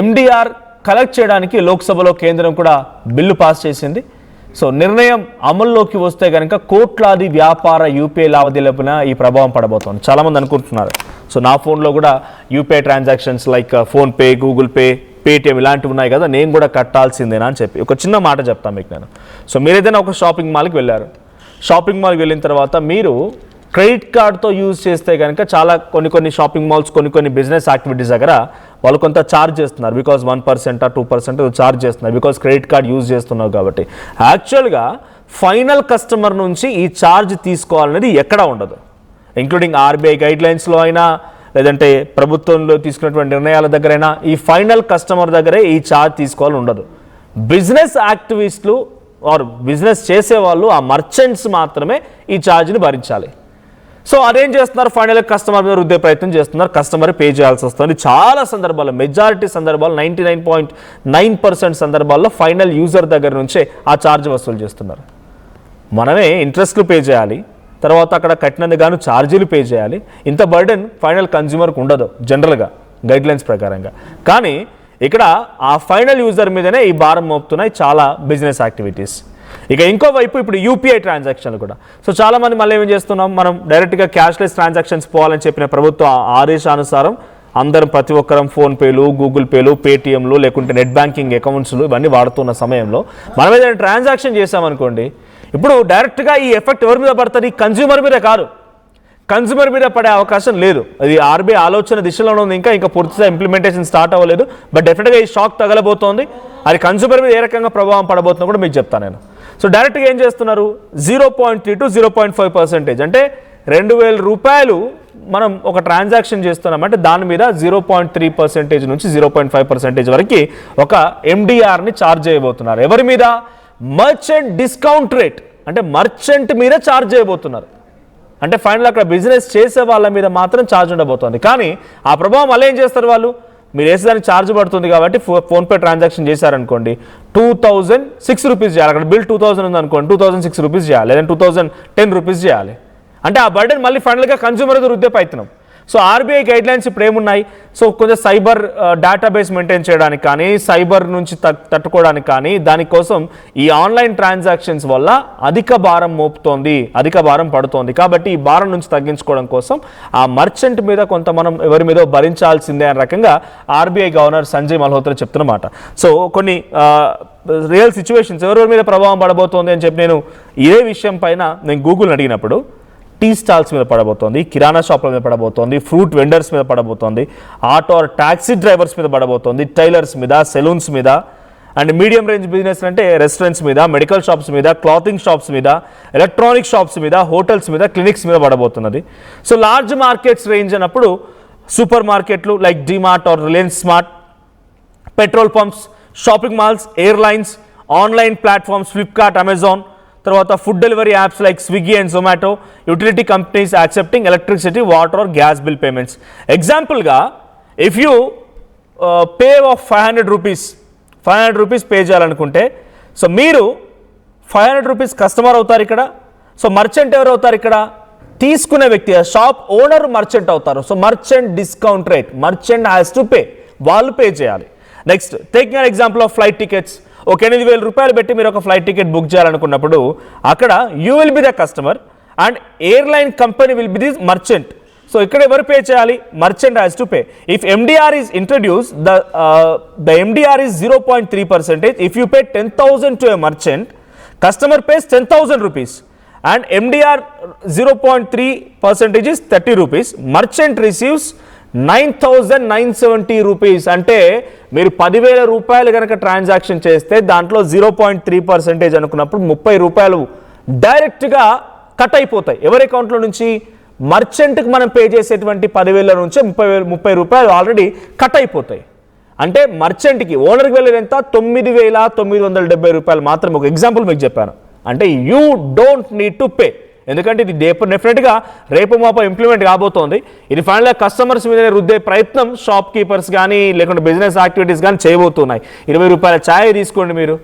MDR collect చేయడానికి లోక్సభలో కేంద్రం కూడా బిల్లు పాస్ చేసింది. సో నిర్ణయం అమల్లోకి వస్తే కనుక కోట్లాది వ్యాపార యూపీఐ లావాదేవీలపైన ఈ ప్రభావం పడబోతోంది. చాలామంది అనుకుంటున్నారు, సో నా ఫోన్లో కూడా UPI transactions like PhonePe, Google pay, Paytm ఇలాంటివి ఉన్నాయి కదా, నేను కూడా కట్టాల్సిందేనా అని చెప్పి ఒక చిన్న మాట చెప్తాను మీకు నేను. సో మీరు ఏదైనా ఒక షాపింగ్ మాల్కి వెళ్ళారు, షాపింగ్ మాల్కి వెళ్ళిన తర్వాత మీరు క్రెడిట్ కార్డ్తో యూజ్ చేస్తే కనుక చాలా కొన్ని షాపింగ్ మాల్స్ కొన్ని బిజినెస్ యాక్టివిటీస్ దగ్గర వాళ్ళు కొంత ఛార్జ్ చేస్తున్నారు. బికాజ్ 1% 2% ఛార్జ్ చేస్తున్నారు, బికాజ్ క్రెడిట్ కార్డ్ యూజ్ చేస్తున్నారు కాబట్టి. యాక్చువల్గా ఫైనల్ కస్టమర్ నుంచి ఈ ఛార్జ్ తీసుకోవాలనేది ఎక్కడా ఉండదు, ఇంక్లూడింగ్ ఆర్బీఐ గైడ్లైన్స్లో అయినా లేదంటే ప్రభుత్వంలో తీసుకున్నటువంటి నిర్ణయాల దగ్గరైనా ఈ ఫైనల్ కస్టమర్ దగ్గరే ఈ ఛార్జ్ తీసుకోవాలని ఉండదు. బిజినెస్ యాక్టివిస్టులు ఆర్ బిజినెస్ చేసేవాళ్ళు, ఆ మర్చెంట్స్ మాత్రమే ఈ ఛార్జ్ని భరించాలి. సో అదేం చేస్తున్నారు, ఫైనల్ కస్టమర్ మీద రుద్దే ప్రయత్నం చేస్తున్నారు, కస్టమర్ పే చేయాల్సి వస్తుంది. చాలా సందర్భాల్లో, మెజారిటీ సందర్భాల్లో 99.9% సందర్భాల్లో ఫైనల్ యూజర్ దగ్గర నుంచే ఆ ఛార్జ్ వసూలు చేస్తున్నారు. మనమే ఇంట్రెస్ట్లు పే చేయాలి, తర్వాత అక్కడ కట్టినందుకు గాను ఛార్జీలు పే చేయాలి. ఇంత బర్డెన్ ఫైనల్ కన్జ్యూమర్కి ఉండదు జనరల్గా గైడ్లైన్స్ ప్రకారంగా. కానీ ఇక్కడ ఆ ఫైనల్ యూజర్ మీదనే ఈ భారం మోపుతున్నాయి చాలా బిజినెస్ యాక్టివిటీస్. ఇక ఇంకోవైపు ఇప్పుడు యూపీఐ ట్రాన్సాక్షన్లు కూడా. సో చాలామంది మళ్ళీ ఏం చేస్తున్నాం, మనం డైరెక్ట్గా క్యాష్లెస్ ట్రాన్సాక్షన్స్ పోవాలని చెప్పిన ప్రభుత్వ ఆదేశానుసారం అందరం ప్రతి ఒక్కరం ఫోన్పేలు, గూగుల్ పేలు, పేటిఎంలు లేకుంటే నెట్ బ్యాంకింగ్ అకౌంట్స్లు ఇవన్నీ వాడుతున్న సమయంలో మనం ఏదైనా ట్రాన్సాక్షన్ చేసామనుకోండి, ఇప్పుడు డైరెక్ట్గా ఈ ఎఫెక్ట్ ఎవరి మీద పడుతుంది, కన్జ్యూమర్ మీద కాదు, కన్జ్యూమర్ మీద పడే అవకాశం లేదు. అది ఆర్బీఐ ఆలోచన దిశలోనే ఉంది, ఇంకా పూర్తిగా ఇంప్లిమెంటేషన్ స్టార్ట్ అవ్వలేదు. బట్ డెఫినెట్గా ఈ షాక్ తగలబోతోంది. అది కన్జ్యూమర్ మీద ఏ రకంగా ప్రభావం పడబోతుందో కూడా మీకు చెప్తాను నేను. సో డైరెక్ట్గా ఏం చేస్తున్నారు, 0.3 to 0.5% అంటే 2,000 రూపాయలు మనం ఒక ట్రాన్సాక్షన్ చేస్తున్నామంటే దాని మీద 0.3% నుంచి 0.5% వరకు ఒక ఎండిఆర్ని ఛార్జ్ చేయబోతున్నారు. ఎవరి మీద, మర్చెంట్ డిస్కౌంట్ రేట్, అంటే మర్చెంట్ మీద ఛార్జ్ చేయబోతున్నారు. అంటే ఫైనల్ అక్కడ బిజినెస్ చేసే వాళ్ళ మీద మాత్రం ఛార్జ్ ఉండబోతోంది. కానీ ఆ ప్రభావం మళ్ళీ ఏం చేస్తారు వాళ్ళు, మీరు వేసేదానికి ఛార్జ్ పడుతుంది కాబట్టి ఫోన్పే ట్రాన్సాక్షన్ చేశారనుకోండి 2,006 రూపీస్ చేయాలి. అక్కడ బిల్ 2,000 ఉందనుకోండి 2,006 రూపీస్ చేయాలి, లేదంటే 2,010 రూపీస్ చేయాలి. అంటే ఆ బర్డెన్ మళ్ళీ ఫైనల్గా కన్జ్యూమర్ రుద్దే ప్రయత్నం. సో ఆర్బీఐ గైడ్లైన్స్ ఇప్పుడు ఏమున్నాయి, సో కొంచెం సైబర్ డేటాబేస్ మెయింటైన్ చేయడానికి కానీ, సైబర్ నుంచి తట్టుకోవడానికి కానీ, దానికోసం ఈ ఆన్లైన్ ట్రాన్సాక్షన్స్ వల్ల అధిక భారం మోపుతోంది, అధిక భారం పడుతోంది. కాబట్టి ఈ భారం నుంచి తగ్గించుకోవడం కోసం ఆ మర్చెంట్ మీద కొంత మనం ఎవరి మీద భరించాల్సిందే అనే రకంగా ఆర్బీఐ గవర్నర్ సంజయ్ మల్హోత్రా చెప్తున్నమాట. సో కొన్ని రియల్ సిచ్యువేషన్స్ ఎవరెవరి మీద ప్రభావం పడబోతోంది అని చెప్పి నేను ఇదే విషయం పైన నేను గూగుల్ని అడిగినప్పుడు టీ స్టాల్స్ మీద పడబోతోంది, కిరాణా షాప్ల మీద పడబోతోంది, ఫ్రూట్ వెండర్స్ మీద పడబోతోంది, ఆటో ఆర్ ట్యాక్సీ డ్రైవర్స్ మీద పడబోతోంది, టైలర్స్ మీద, సెలూన్స్ మీద, అండ్ మీడియం రేంజ్ బిజినెస్ అంటే రెస్టారెంట్స్ మీద, మెడికల్ షాప్స్ మీద, క్లాతింగ్ షాప్స్ మీద, ఎలక్ట్రానిక్ షాప్స్ మీద, హోటల్స్ మీద, క్లినిక్స్ మీద పడబోతున్నది. సో లార్జ్ మార్కెట్స్ రేంజ్ అన్నప్పుడు సూపర్ మార్కెట్లు like DMart or Reliance Smart, petrol pumps, shopping malls, airlines, online platforms Flipkart, Amazon, తర్వాత food delivery apps like Swiggy and Zomato, utility companies accepting electricity, water are gas bill payments. ఎగ్జాంపుల్గా if you pay of 500 rupees pay చేయాలనుకుంటే, so మీరు 500 rupees customer అవుతారు ఇక్కడ. So merchant ఎవరు అవుతారు ఇక్కడ, తీసుకునే వ్యక్తి, షాప్ ఓనర్ మర్చెంట్ అవుతారు. So merchant discount rate, merchant has to pay, వాళ్ళు పే చేయాలి. Next taking an example of flight tickets. ఒక 8,000 రూపాయలు పెట్టి మీరు ఒక ఫ్లైట్ టికెట్ బుక్ చేయాలనుకున్నప్పుడు అక్కడ you will be the customer and airline company will be the merchant. So ఇక్కడ ఎవరు పే చేయాలి, merchant has to pay. If MDR is introduce, the MDR is 0.3%. If you pay 10,000 to a merchant, customer pays 10,000 rupees and MDR 0.3% is 30 rupees. Merchant receives 9,970 rupees. అంటే మీరు 10,000 రూపాయలు కనుక transaction చేస్తే దాంట్లో 0.3% అనుకున్నప్పుడు 30 రూపాయలు డైరెక్ట్గా కట్ అయిపోతాయి. ఎవరి అకౌంట్లో నుంచి, మర్చెంట్కి మనం పే చేసేటువంటి 10,000 నుంచి 30 రూపాయలు ఆల్రెడీ కట్ అయిపోతాయి. అంటే మర్చెంట్కి, ఓనర్కి వెళ్ళేది ఎంత, 9,970 రూపాయలు మాత్రమే. ఒక ఎగ్జాంపుల్ మీకు చెప్పాను. అంటే you don't need to pay, ఎందుకంటే ఇది డెఫినెట్గా రేపు మాపో ఇంప్లిమెంట్ కాబోతోంది. ఇది ఫైనల్గా కస్టమర్స్ మీద రుద్దే ప్రయత్నం షాప్ కీపర్స్ కానీ లేకుంటే బిజినెస్ యాక్టివిటీస్ కానీ చేయబోతున్నాయి. 20 రూపాయల ఛాయ్ తీసుకోండి మీరు.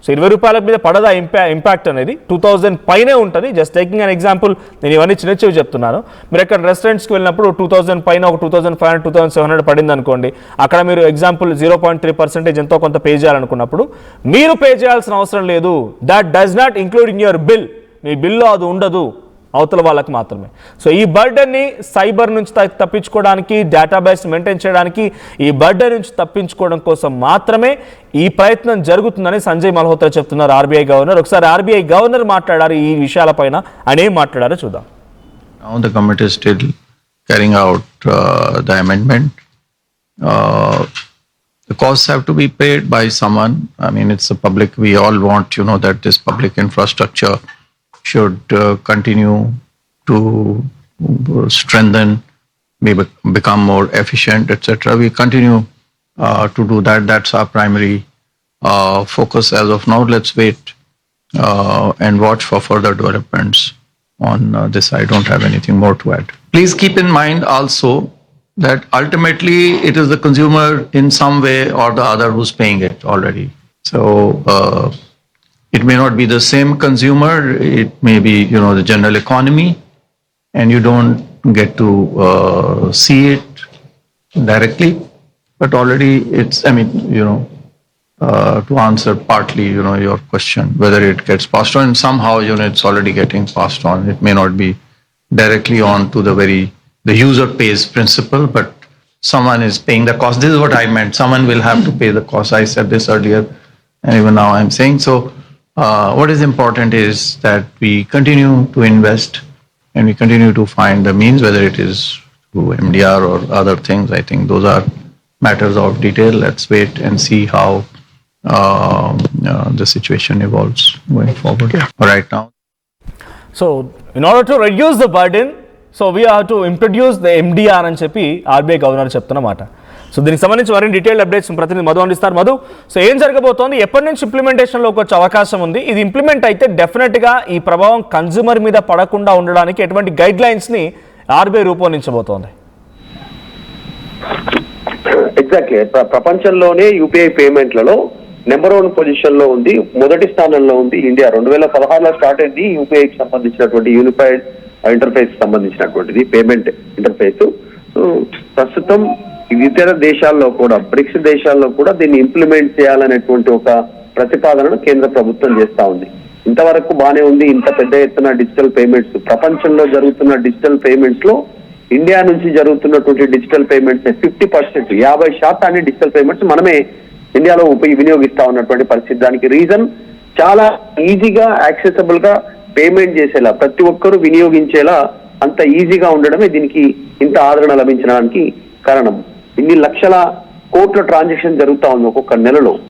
సో 20 రూపాయల మీద పడదా ఇంపాక్ట్ అనేది 2000 పైనే ఉంటుంది. జస్ట్ టేకింగ్ అన్ ఎగ్జాంపుల్, నేను ఇవన్నీ చిన్న చిన్నవి చెప్తున్నాను. మీరు ఎక్కడ రెస్టారెంట్స్కి వెళ్ళినప్పుడు 2000 పైన ఒక 2500 2700 పడింది అనుకోండి, అక్కడ మీరు ఎగ్జాంపుల్ 0.3% ఎంతో కొంత పే చేయాలనుకున్నప్పుడు మీరు పే చేయాల్సిన అవసరం లేదు. That does not include in your bill. మీ బిల్లో అది ఉండదు, అవతల వాళ్ళకి మాత్రమే. సో ఈ బర్డన్ని సైబర్ నుంచి తప్పించుకోవడానికి, డేటాబేస్ మెయింటైన్ చేయడానికి, ఈ బర్డన్ నుంచి తప్పించుకోవడం కోసం మాత్రమే ఈ ప్రయత్నం జరుగుతుందని సంజయ్ మల్హోత్రా చెప్తున్నారు, ఆర్బీఐ గవర్నర్. ఒకసారి ఆర్బీఐ గవర్నర్ మాట్లాడారు ఈ విషయాలపైన, ఆయన ఏం మాట్లాడారో చూద్దాం. Now the government is still carrying out the amendment. The costs have to be paid by someone. I mean, it's a public, we all want, that this public infrastructure should continue to strengthen, become more efficient, etc. We continue to do that. That's our primary focus as of now. Let's wait and watch for further developments on this. I don't have anything more to add. Please keep in mind also that ultimately it is the consumer in some way or the other who's paying it already. So it may not be the same consumer, it may be, the general economy, and you don't get to see it directly, but already it's, to answer partly, your question, whether it gets passed on, somehow, it's already getting passed on. It may not be directly on to the user pays principle, but someone is paying the cost. This is what I meant. Someone will have to pay the cost. I said this earlier, and even now I'm saying so. What is important is that we continue to invest and we continue to find the means, whether it is through MDR or other things. I think those are matters of detail. Let's wait and see how the situation evolves going forward. Right now. So, in order to reduce the burden, so we have to introduce the MDR అని చెప్పి RBI governor చెప్తున్నమాట. So దీనికి సంబంధించి మరిన్ని detail updates ప్రతినిధి మధు అందిస్తారు. Madhu, so ఏం జరగబోతోంది, ఎప్పటి నుంచి ఇంప్లిమెంటేషన్లోకి వచ్చే అవకాశం ఉంది, ఇది ఇంప్లిమెంట్ అయితే డెఫినెట్గా ఈ ప్రభావం కన్జ్యూమర్ మీద పడకుండా ఉండడానికి ఎటువంటి గైడ్ లైన్స్ని ఆర్బీఐ రూపొందించబోతోంది? ఎగ్జాక్ట్లీ, ప్రపంచంలోనే యూపీఐ పేమెంట్లలో నెంబర్ 1 పొజిషన్ లో ఉంది, మొదటి స్థానంలో ఉంది ఇండియా. 2016లో స్టార్ట్ అయింది యూపీఐకి సంబంధించినటువంటి యూనిఫైడ్ ఇంటర్ఫేస్ సంబంధించినటువంటిది పేమెంట్ ఇంటర్ఫేస్. సో ప్రస్తుతం ఇతర దేశాల్లో కూడా, బ్రిక్స్ దేశాల్లో కూడా దీన్ని ఇంప్లిమెంట్ చేయాలనేటువంటి ఒక ప్రతిపాదనను కేంద్ర ప్రభుత్వం చేస్తా ఉంది. ఇంతవరకు బానే ఉంది, ఇంత పెద్ద ఎత్తున డిజిటల్ పేమెంట్స్, ప్రపంచంలో జరుగుతున్న డిజిటల్ పేమెంట్స్ లో ఇండియా నుంచి జరుగుతున్నటువంటి డిజిటల్ పేమెంట్స్ 50%, 50% డిజిటల్ పేమెంట్స్ మనమే ఇండియాలో వినియోగిస్తా ఉన్నటువంటి పరిస్థితి. దానికి రీజన్ చాలా ఈజీగా యాక్సెసబుల్ గా పేమెంట్ చేసేలా, ప్రతి ఒక్కరూ వినియోగించేలా అంత ఈజీగా ఉండడమే దీనికి ఇంత ఆదరణ లభించడానికి కారణం. ఇన్ని లక్షల కోట్ల ట్రాన్సాక్షన్ జరుగుతా ఉంది ఒక్కొక్క నెలలో.